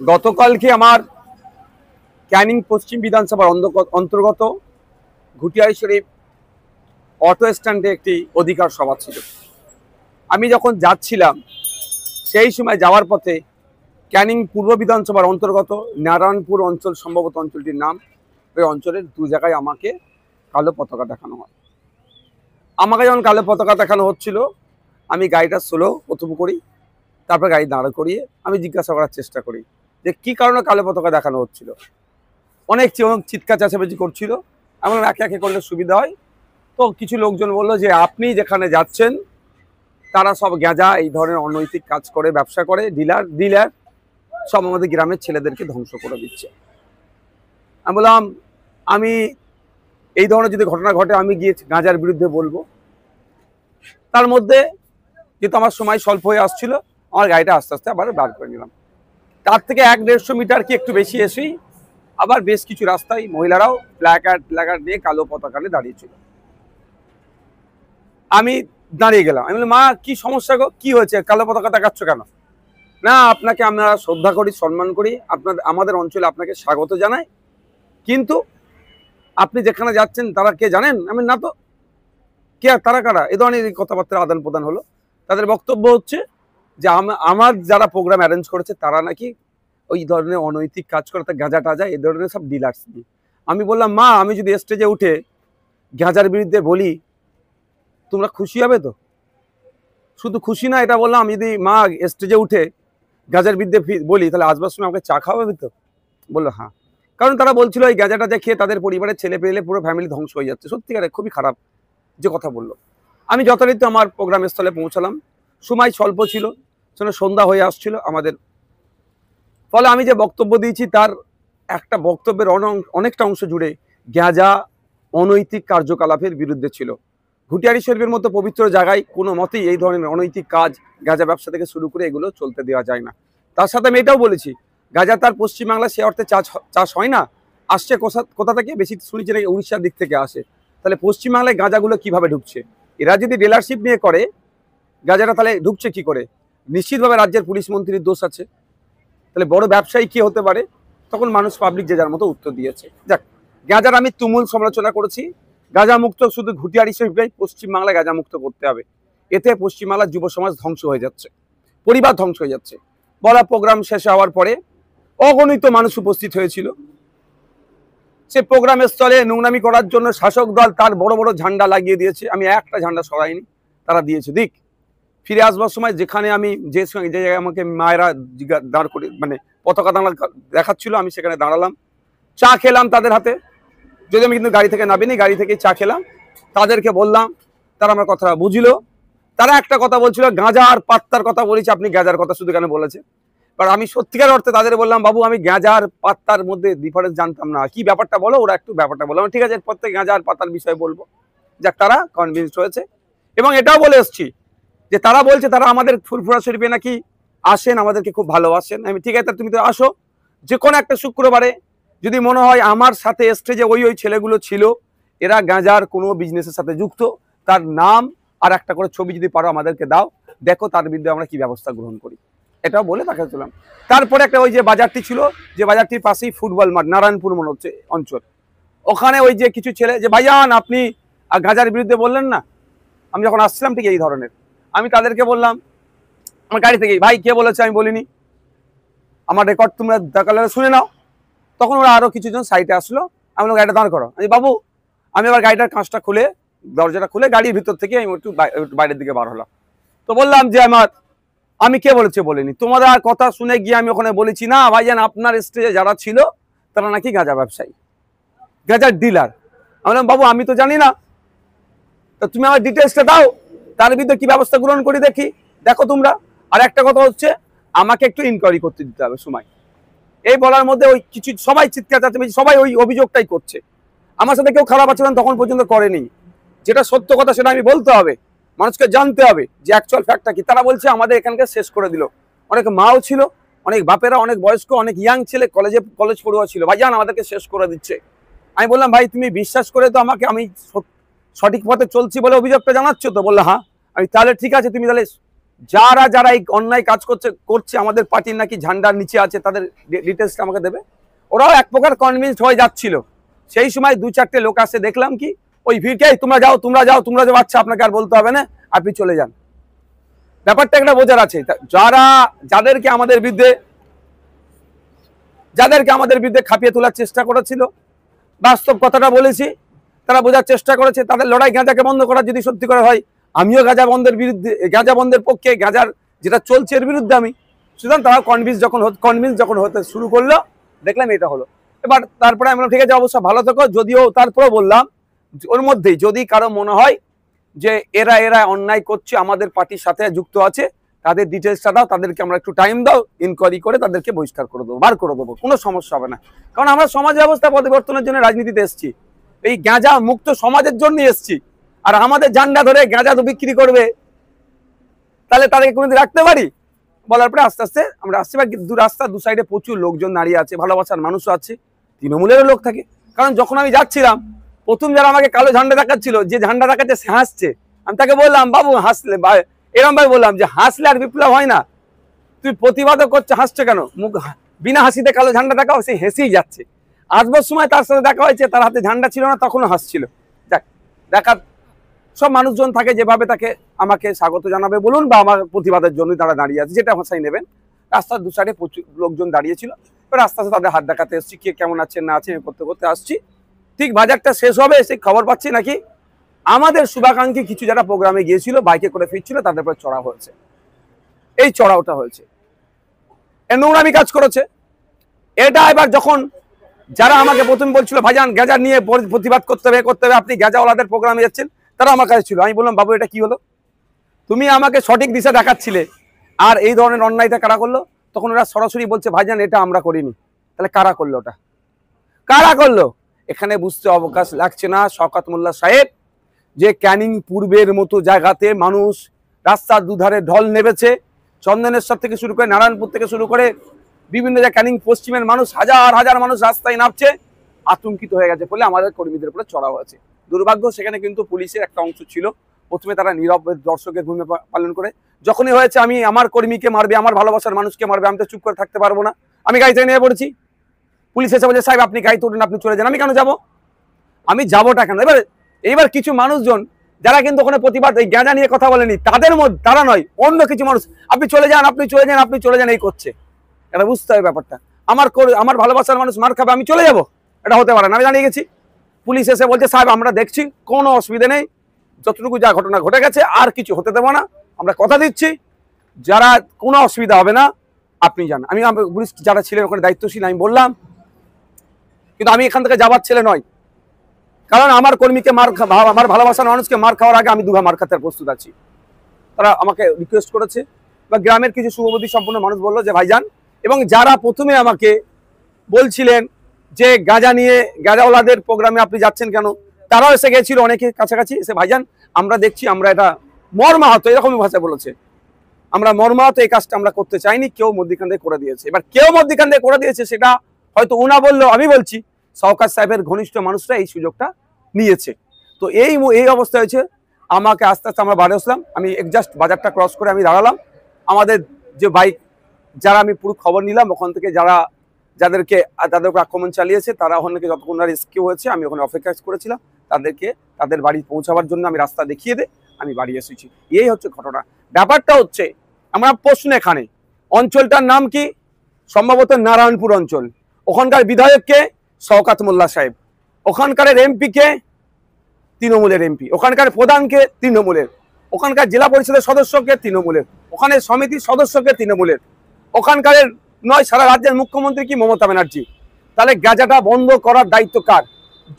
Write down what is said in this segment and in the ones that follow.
গতকালকে আমার ক্যানিং পশ্চিম বিধানসভার অন্তর্গত ঘুটিয়ারি শরীফ অটো স্ট্যান্ডে একটি অধিকার সভা ছিল। আমি যখন যাচ্ছিলাম সেই সময় যাওয়ার পথে ক্যানিং পূর্ব বিধানসভার অন্তর্গত নারায়ণপুর অঞ্চল, সম্ভবত অঞ্চলটির নাম, ওই অঞ্চলের দু জায়গায় আমাকে কালো পতাকা দেখানো হয়। আমাকে যখন কালো পতাকা দেখানো হচ্ছিল, আমি গাড়িটা স্লো প্রথম করি, তারপর গাড়ি দাঁড় করিয়ে আমি জিজ্ঞাসা করার চেষ্টা করি যে কী কারণে কালো পতাকা দেখানো হচ্ছিল। অনেক চিৎকার চেঁচামেচি করছিল। এমন একে একে করলে সুবিধা হয়। তো কিছু লোকজন বললো যে আপনি যেখানে যাচ্ছেন তারা সব গাঁজা, এই ধরনের অনৈতিক কাজ করে, ব্যবসা করে, ডিলার সব আমাদের গ্রামের ছেলেদেরকে ধ্বংস করে দিচ্ছে। আমি বললাম আমি এই ধরনের যদি ঘটনা ঘটে আমি গিয়ে গাঁজার বিরুদ্ধে বলবো। তার মধ্যে যেহেতু আমার সময় স্বল্প হয়ে আসছিল, আমার গাড়িটা আস্তে আস্তে আবার বার করে নিলাম। তার থেকে 1-150 মিটার কি একটু বেশি এসেই আবার বেশ কিছু রাস্তায় মহিলারাও প্ল্যাকার্ড নিয়ে কালো পতাকা নিয়ে দাঁড়িয়েছিল। আমি দাঁড়িয়ে গেলাম। আমি বললাম, মা কি সমস্যা গো, কি হয়েছে, কালো পতাকা দেখাচ্ছ কেন? না, আপনাকে আমরা শ্রদ্ধা করি, সম্মান করি, আমাদের অঞ্চলে আপনাকে স্বাগত জানাই, কিন্তু আপনি যেখানে যাচ্ছেন তারা কে জানেন? আমি না তো। কে, তারা কারা? এই ধরনের কথাবার্তার আদান প্রদান হলো। তাদের বক্তব্য হচ্ছে যে আমার যারা প্রোগ্রাম অ্যারেঞ্জ করেছে তারা নাকি ওই ধরনের অনৈতিক কাজ করে, গাঁজা টাজা এই ধরনের সব ডিলার্স দিয়ে। আমি বললাম, মা আমি যদি স্টেজে উঠে গাঁজার বিরুদ্ধে বলি তোমরা খুশি হবে তো? শুধু খুশি না, এটা বললাম, আমি যদি মা স্টেজে উঠে গাঁজার বিরুদ্ধে বলি তাহলে আসবার সময় আমাকে চা খাওয়াবে তো? বললো হ্যাঁ। কারণ তারা বলছিল এই গাঁজাটা খেয়ে তাদের পরিবারের ছেলে পেলে পুরো ফ্যামিলি ধ্বংস হয়ে যাচ্ছে। সত্যিকারে খুবই খারাপ যে কথা বললো। আমি যথারীতি আমার প্রোগ্রাম স্থলে পৌঁছালাম। সময় স্বল্প ছিল, সন্ধ্যা হয়ে আসছিল আমাদের। ফলে আমি যে বক্তব্য দিয়েছি তার একটা বক্তব্যের অনেকটা অংশ জুড়ে গাঁজা, অনৈতিক কার্যকলাপের বিরুদ্ধে ছিল। ঘুটিয়ারি শরীফের মতো পবিত্র জায়গায় কোনো মতেই এই ধরনের অনৈতিক কাজ, গাঁজা ব্যবসা থেকে শুরু করে এগুলো চলতে দেওয়া যায় না। তার সাথে আমি এটাও বলেছি, গাঁজা তার পশ্চিমবাংলা সে অর্থে চাষ হয় না, আসছে কোথা থেকে? বেশি শুনেছি নাকি উড়িষ্যার দিক থেকে আসে। তাহলে পশ্চিমবাংলায় গাঁজাগুলো কিভাবে ঢুকছে? এরা যদি ডিলারশিপ নিয়ে করে গাঁজাটা, তাহলে ঢুকছে কি করে? নিশ্চিতভাবে রাজ্যের পুলিশ মন্ত্রীর দোষ আছে। তাহলে বড় ব্যবসায়ী কি হতে পারে? তখন মানুষ পাবলিক যে যার মতো উত্তর দিয়েছে। যাক, গাঁজার আমি তুমুল সমালোচনা করেছি। গাঁজা মুক্ত শুধু ঘুটিয়ারি শরীফটাই পশ্চিমবাংলায় গাঁজা মুক্ত করতে হবে। এতে পশ্চিমবাংলার যুব সমাজ ধ্বংস হয়ে যাচ্ছে, পরিবার ধ্বংস হয়ে যাচ্ছে। বলা প্রোগ্রাম শেষ হওয়ার পরে অগণিত মানুষ উপস্থিত হয়েছিল। সে প্রোগ্রামের স্থলে নোংরামি করার জন্য শাসক দল তার বড় বড় ঝান্ডা লাগিয়ে দিয়েছে। আমি একটা ঝান্ডা সরাইনি, তারা দিয়েছে দিক। ফিরে আসবার সময় যেখানে আমি যে জায়গায় আমাকে মায়েরা দাঁড় করে মানে পতাকা দেখাচ্ছিল, আমি সেখানে দাঁড়ালাম, চা খেলাম তাদের হাতে। যদি আমি কিন্তু গাড়ি থেকে নামিনি, গাড়ি থেকে চা খেলাম, তাদেরকে বললাম, তারা আমার কথা বুঝলো। তারা একটা কথা বলছিল, গাঁজা আর পাত্তার কথা বলেছি, আপনি গাঁজার কথা শুধু কেন বলেছে? কারণ আমি সত্যিকার অর্থে তাদের বললাম, বাবু আমি গাঁজা আর পাত্তার মধ্যে ডিফারেন্স জানতাম না, কি ব্যাপারটা বলো। ওরা একটু ব্যাপারটা বললাম, ঠিক আছে এরপর থেকে গাঁজা আর পাতার বিষয়ে বলবো। যাক, তারা কনভিন্স হয়েছে। এবং এটাও বলে এসছি যে তারা বলছে তারা আমাদের ফুরফুরা শরীফে নাকি আসেন, আমাদেরকে খুব ভালোবাসেন। আমি ঠিক আছে, তুমি তো আসো যে কোনো একটা শুক্রবারে। যদি মনে হয় আমার সাথে স্টেজে ওই ছেলেগুলো ছিল, এরা গাঁজার কোনো বিজনেসের সাথে যুক্ত, তার নাম আর একটা করে ছবি যদি পারো আমাদেরকে দাও, দেখো তার বিরুদ্ধে আমরা কি ব্যবস্থা গ্রহণ করি। এটাও বলে তাকে চলাম। তারপরে একটা ওই যে বাজারটি ছিল, যে বাজারটির পাশেই ফুটবল মাঠ, নারায়ণপুর মনে হচ্ছে অঞ্চল, ওখানে ওই যে কিছু ছেলে যে ভাইজান আপনি গাঁজার বিরুদ্ধে বললেন না। আমি যখন আসছিলাম ঠিক এই ধরনের, আমি তাদেরকে বললাম আমার গাড়ি থেকে, ভাই কে বলেছে আমি বলিনি, আমার রেকর্ড তোমরা দরকার শুনে নাও। তখন ওরা আরো কিছুজন সাইডে আসলো। আমি গাড়িটা দাঁড় করো। বাবু, আমি আবার গাড়িটার কাঁচটা খুলে, দরজাটা খুলে গাড়ির ভিতর থেকে আমি একটু বাইরের দিকে বার হলাম। তো বললাম যে আমি কে বলেছে বলিনি, তোমাদের আর কথা শুনে গিয়ে আমি ওখানে বলেছি না ভাইজান আপনার স্টেজে যারা ছিল তারা নাকি গাঁজা ব্যবসায়ী, গাঁজার ডিলার। আমি বললাম বাবু আমি তো জানি না, তো তুমি আমার ডিটেলসটা দাও, তার ভিতরে কি ব্যবস্থা গ্রহণ করি দেখি, দেখো তোমরা। আর একটা কথা হচ্ছে, আমাকে একটু ইনকোয়ারি করতে দিতে হবে সময়। এই বলার মধ্যে ওই কিছু সবাই চিৎকার চাচ্ছে, সবাই ওই অভিযোগটাই করছে। আমার সাথে কেউ খারাপ আচরণ তখন পর্যন্ত করেনি। যেটা সত্য কথা সেটা আমি বলতে হবে, মানুষকে জানতে হবে যে অ্যাকচুয়াল ফ্যাক্টটা কি। তারা বলছে আমাদের এখানকে শেষ করে দিল। অনেক মাও ছিল, অনেক বাপেরা, অনেক বয়স্ক, অনেক ইয়াং ছেলে, কলেজ পড়ুয়া ছিল, ভাইজান আমাদেরকে শেষ করে দিচ্ছে। আমি বললাম ভাই তুমি বিশ্বাস করে তো আমাকে আমি সঠিক পথে চলছি বলে অভিযোগটা জানাচ্ছ তো? বললো হ্যাঁ। আমি তাহলে ঠিক আছে, তুমি তাহলে যারা যারা এই অন্যায় কাজ করছে আমাদের পার্টির নাকি ঝান্ডার নিচে আছে, তাদের ডিটেলসটা আমাকে দেবে। ওরাও এক প্রকার কনভিন্সড হয়ে যাচ্ছিল। সেই সময় 2-4টে লোক আসে, দেখলাম কি ওই ভিড়কে তোমরা যাও তোমরা যাও তোমরা যাও, আচ্ছা আপনাকে আর বলতে হবে না, আপনি চলে যান। ব্যাপারটা একটা বোঝার আছে। যাদেরকে আমাদের বিরুদ্ধে খাপিয়ে তোলার চেষ্টা করেছিল, বাস্তব কথাটা বলেছি, তারা বোঝার চেষ্টা করেছে তাদের লড়াই গাঁজাকে বন্ধ করার যদি সত্যি করে হয়, আমিও গাঁজা বন্ধের পক্ষে, গাঁজার যেটা চলছে এর বিরুদ্ধে আমি। সুতরাং তারা কনভিন্স যখন হতে শুরু করলো, দেখলাম এটা হলো। এবার তারপরে আমরা ঠিক আছে অবশ্য ভালো থেকো, যদিও তারপরেও বললাম ওর মধ্যেই যদি কারো মনে হয় যে এরা অন্যায় করছে, আমাদের পার্টির সাথে যুক্ত আছে, তাদের ডিটেলসটা দাও, তাদেরকে আমরা একটু টাইম দাও, ইনকোয়ারি করে তাদেরকে বহিষ্কার করে দেবো, বার করে দেবো, কোনো সমস্যা হবে না। কারণ আমরা সমাজ ব্যবস্থা পরিবর্তনের জন্য রাজনীতিতে এসেছি, এই গাঁজা মুক্ত সমাজের জন্য এসেছি। আর আমাদের ঝান্ডা ধরে গাঁজা তো বিক্রি করবে, তাহলে তাদেরকে কোনোদিন রাখতে পারি? বলার পরে আস্তে আস্তে আমরা আসছি। বা দু সাইডে প্রচুর লোকজন দাঁড়িয়ে আছে, ভালোবাসার মানুষও আছে, তৃণমূলেরও লোক থাকে। কারণ যখন আমি যাচ্ছিলাম, প্রথম যারা আমাকে কালো ঝান্ডা দেখাচ্ছিল, যে ঝান্ডা দেখাচ্ছে সে হাসছে, আমি তাকে বললাম বাবু হাসলে, এরম ভাই বললাম যে হাসলে আর বিপ্লব হয় না, তুই প্রতিবাদও করছে, হাসছে কেন? মুখ বিনা হাসিতে কালো ঝান্ডা দেখাও, সে হেসেই যাচ্ছে। আসবার সময় তার সাথে দেখা হয়েছে, তার হাতে ঝান্ডা ছিল না, তখনও হাসছিল। দেখার সব মানুষজন থাকে, যেভাবে তাকে আমাকে স্বাগত জানাবে বলুন, বা আমার প্রতিবাদের জন্য তারা দাঁড়িয়ে আছে, যেটা ভাষাই নেবেন। রাস্তার দু সাইডে প্রচুর লোকজন দাঁড়িয়েছিল, এবার আস্তে আস্তে তাদের হাত দেখাতে এসেছি, কে কেমন আছেন না আছেন করতে করতে আসছি। ঠিক বাজারটা শেষ হবে, সেই খবর পাচ্ছি নাকি আমাদের শুভাকাঙ্ক্ষী কিছু যারা প্রোগ্রামে গিয়েছিল, বাইকে করে ফিরছিল, তাদের উপরে চড়া হয়েছে। এই চড়াওটা হয়েছে, নোংরামি কাজ করেছে। এটা এবার যখন যারা আমাকে প্রথম বলছিল ভাইজান গাঁজা নিয়ে প্রতিবাদ করতে হবে, আপনি গাঁজাওয়ালাদের প্রোগ্রামে যাচ্ছেন, তারা আমার কাছে ছিল। আমি বললাম বাবু এটা কি হলো? তুমি আমাকে সঠিক দিশা দেখাচ্ছিলে, আর এই ধরনের অন্যায়টা কারা করলো? তখন ওরা সরাসরি বলছে ভাইজান এটা আমরা করিনি। তাহলে কারা করলো? ওটা কারা করলো? এখানে বুঝতে অবকাশ লাগছে না শওকত মোল্লা সাহেব, যে ক্যানিং পূর্বের মতো জায়গাতে মানুষ রাস্তার দুধারে ঢল নেমেছে, চন্দনেশ্বর থেকে শুরু করে নারায়ণপুর থেকে শুরু করে বিভিন্ন জায়গায় ক্যানিং পশ্চিমের মানুষ, হাজার হাজার মানুষ রাস্তায় নামছে, আতঙ্কিত হয়ে গেছে বলে আমাদের কর্মীদের উপরে চড়া হয়েছে। দুর্ভাগ্য সেখানে কিন্তু পুলিশের একটা অংশ ছিল, প্রথমে তারা নীরব দর্শকের ভূমিকা পালন করে। যখনই হয়েছে আমি আমার কর্মীকে মারবে, আমার ভালোবাসার মানুষকে মারবে, আমি তো চুপ করে থাকতে পারবো না, আমি গাড়ি থেকে নিয়ে পড়েছি। পুলিশ এসে বলছে সাহেব আপনি গাড়ি তোলেন, আপনি চলে যান। আমি কেন যাবো? আমি যাবোটা কেন? এইবার কিছু মানুষজন যারা কিন্তু ওখানে প্রতিবাদ এই গাঁজা নিয়ে কথা বলেনি, তাদের মধ্যে তারা নয়, অন্য কিছু মানুষ আপনি চলে যান, আপনি চলে যান, আপনি চলে যান এই করছে। এটা বুঝতে হবে ব্যাপারটা। আমার ভালোবাসার মানুষ মার খাবে, আমি চলে যাব? এটা হতে পারে না। আমি জানিয়ে গেছি, পুলিশ এসে বলছে সাহেব আমরা দেখছি, কোনো অসুবিধা নেই, যতটুকু যা ঘটনা ঘটে গেছে আর কিছু হতে দেবো না, আমরা কথা দিচ্ছি, যারা কোনো অসুবিধা হবে না, আপনি যান। আমি পুলিশ যারা ছিলেন ওখানে দায়িত্বশীল, আমি বললাম, কিন্তু আমি এখান থেকে যাবার ছেলে নয়, কারণ আমার কর্মীকে আমার ভালোবাসার মানুষকে মার খাওয়ার আগে আমি দুঘা মার খাতে প্রস্তুত আছি। তারা আমাকে রিকোয়েস্ট করেছে, বা গ্রামের কিছু শুভবুদ্ধি সম্পন্ন মানুষ বললো যে ভাইজান, এবং যারা প্রথমে আমাকে বলছিলেন যে গাঁজা নিয়ে গাঁজাওয়ালাদের প্রোগ্রামে আপনি যাচ্ছেন কেন, তারাও এসে গেছিল অনেকে কাছাকাছি, এসে ভাইজান আমরা দেখছি, আমরা এটা মর্মাহত, এরকমই ভাষায় বলেছে, আমরা মর্মাহত, এই কাজটা আমরা করতে চাইনি, কেউ মধ্যিখান দিয়ে করে দিয়েছে। এবার কেউ মধ্যিখান দিয়ে করে দিয়েছে সেটা হয়তো উনা বললেও আমি বলছি শওকত সাহেবের ঘনিষ্ঠ মানুষরা এই সুযোগটা নিয়েছে। তো এই অবস্থা হয়েছে। আমাকে আস্তে আস্তে আমরা বাড়ি আসলাম, আমি জাস্ট বাজারটা ক্রস করে আমি দাঁড়ালাম। আমাদের যে বাইক যারা, আমি পুরো খবর নিলাম ওখান থেকে, যাদেরকে তাদের উপর আক্রমণ চালিয়েছে, তারা ওখান থেকে যতক্ষণ রেস্কিউ হয়েছে, আমি ওখানে অপেক্ষা করেছিলাম তাদেরকে তাদের বাড়ি পৌঁছাবার জন্য। আমি রাস্তা দেখিয়ে আমি বাড়ি এসেছি। এই হচ্ছে ঘটনা। ব্যাপারটা হচ্ছে আমরা প্রশ্ন, এখানে অঞ্চলটার নাম কি? সম্ভবত নারায়ণপুর অঞ্চল। ওখানকার বিধায়ককে শওকত মোল্লা সাহেব, ওখানকার এমপিকে তৃণমূলের এমপি, ওখানকার প্রধানকে তৃণমূলের, ওখানকার জেলা পরিষদের সদস্যকে তৃণমূলের, ওখানে সমিতির সদস্যকে তৃণমূলের, ওখানকার নয় সারা রাজ্যের মুখ্যমন্ত্রী কি মমতা ব্যানার্জি। তাহলে গাঁজাটা বন্ধ করার দায়িত্ব কার?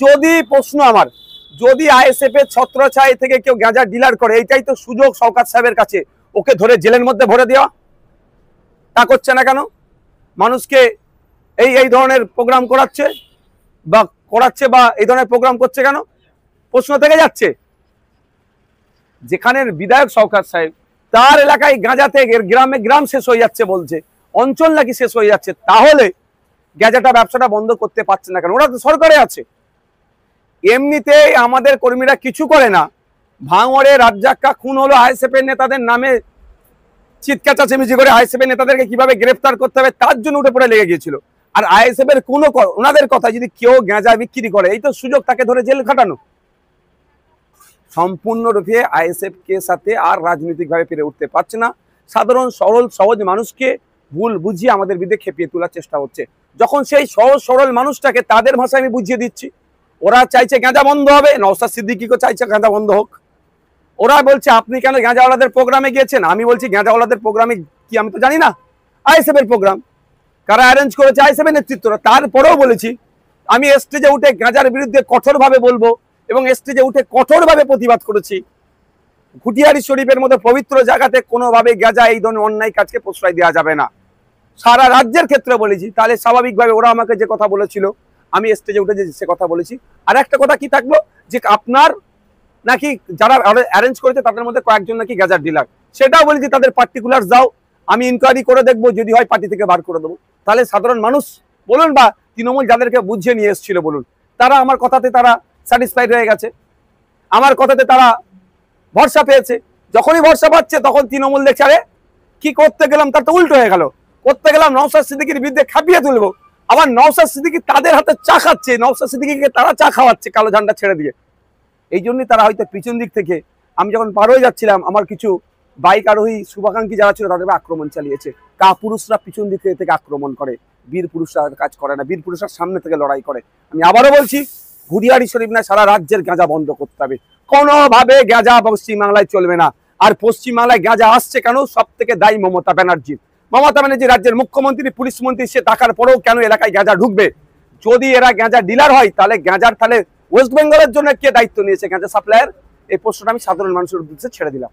যদি প্রশ্ন আমার, যদি আইএসএফ এর ছত্রছায়া থেকে কেউ গাঁজা ডিলার করে, এইটাই তো সুযোগ শওকত সাহেবের কাছে, ওকে ধরে জেলের মধ্যে ভরে দেওয়া। তা করছে না কেন? মানুষকে এই ধরনের প্রোগ্রাম করাচ্ছে বা এই ধরনের প্রোগ্রাম করছে কেন? প্রশ্ন থেকে যাচ্ছে। যেখানের বিধায়ক শওকত সাহেব, তার এলাকায় গাঁজাতে গ্রাম শেষ হয়ে যাচ্ছে বলছে, অঞ্চল নাকি শেষ হয়ে যাচ্ছে, তাহলে গাঁজাটা ব্যবসাটা বন্ধ করতে পারছে না কেন? ওরা তো সরকারে আছে। এমনিতেই আমাদের কর্মীরা কিছু করে না, ভাঙড়ে রাজ্জাক্কা খুন হলো আইএসএফ এর নেতাদের নামে চিৎকার চেঁচামেচি করে আইএসএফ এর নেতাদেরকে কিভাবে গ্রেফতার করতে হবে তার জন্য উঠে পড়ে লেগে গিয়েছিল। আর আইএসএফ এর কোনো ওনাদের কথা যদি কেউ গাঁজা বিক্রি করে, এই তো সুযোগ তাকে ধরে জেল খাটানো। সম্পূর্ণরূপে আইএসএফ কে সাথে আর রাজনৈতিকভাবে পেরে উঠতে পারছে না। সাধারণ সরল সহজ মানুষকে ভুল বুঝিয়ে আমাদের বিরুদ্ধে খেপিয়ে তোলার চেষ্টা হচ্ছে। যখন সেই সহজ সরল মানুষটাকে তাদের ভাষায় আমি বুঝিয়ে দিচ্ছি, ওরা চাইছে গাঁজা বন্ধ হবে, নওশাদ সিদ্দিকীও চাইছে গাঁজা বন্ধ হোক। ওরা বলছে আপনি কেন গাঁজাওয়ালাদের প্রোগ্রামে গিয়েছেন? আমি বলছি গাঁজাওয়ালাদের প্রোগ্রামে কি আমি তো জানি না, আইএসএফ এর প্রোগ্রাম, কারা অ্যারেঞ্জ করেছে আইএসএফ এর নেতৃত্বরা। তারপরেও বলেছি আমি স্টেজে উঠে গাঁজার বিরুদ্ধে কঠোরভাবে বলবো এবং স্টেজে উঠে কঠোরভাবে প্রতিবাদ করেছি। ঘুটিয়ারি শরীফের মতো পবিত্র জায়গাতে কোনোভাবে গাঁজা এই ধরনের অন্যায় কাজকে প্রশ্রয় দেওয়া যাবে না, সারা রাজ্যের ক্ষেত্রে বলেছি। তাহলে স্বাভাবিকভাবে ওরা আমাকে যে কথা বলেছিল আমি স্টেজে উঠে যে সে কথা বলেছি। আর একটা কথা কি থাকলো যে আপনার নাকি যারা অ্যারেঞ্জ করেছে তাদের মধ্যে কয়েকজন নাকি গাঁজার ডিলার, সেটাও বলেছি তাদের পার্টিকুলার যাও, আমি ইনকোয়ারি করে দেখবো, যদি হয় পার্টি থেকে বার করে দেবো। তাহলে সাধারণ মানুষ বলুন বা তৃণমূল যাদেরকে বুঝিয়ে নিয়ে এসেছিল বলুন, তারা আমার কথাতে তারা স্যাটিসফাইড হয়ে গেছে, আমার কথাতে তারা ভরসা পেয়েছে। যখনই ভরসা পাচ্ছে তখন তৃণমূল দেখছে আরে কি করতে গেলাম তার তো উল্টো হয়ে গেল, করতে গেলাম নওশাদ সিদ্দিকীর বিরুদ্ধে খাপিয়ে তুলবো, আবার নওশাদ সিদ্দিকী তাদের হাতে চা খাচ্ছে, নওশাদ সিদ্দিকীকে তারা চা খাওয়াচ্ছে কালো ঝান্ডা ছেড়ে দিয়ে। এই জন্যই তারা হয়তো পিছন দিক থেকে, আমি যখন পার হয়ে যাচ্ছিলাম আমার কিছু বাইক আরোহী শুভাকাঙ্ক্ষী যারা ছিল তাদের আক্রমণ চালিয়েছে। পুরুষরা পিছন দিক থেকে আক্রমণ করে, বীর পুরুষরা কাজ করে না, বীর পুরুষরা সামনে থেকে লড়াই করে। আমি আবারও বলছি ঘুরিয়ারি শরীফ না, সারা রাজ্যের গাঁজা বন্ধ করতে হবে, কোনোভাবে গাঁজা পশ্চিমবাংলায় চলবে না। আর পশ্চিমবাংলায় গাঁজা আসছে কেন? সব থেকে দায়ী মমতা ব্যানার্জি। মমতা ব্যানার্জি রাজ্যের মুখ্যমন্ত্রী, পুলিশ মন্ত্রী, সে টাকার পরেও কেন এলাকায় গাঁজা ঢুকবে? যদি এরা গাঁজা ডিলার হয় তাহলে গাঁজার তাহলে ওয়েস্ট বেঙ্গলের জন্য কে দায়িত্ব নিয়েছে গাঁজা সাপ্লাইয়ের? এই প্রশ্নটা আমি সাধারণ মানুষের উদ্দেশ্যে ছেড়ে দিলাম।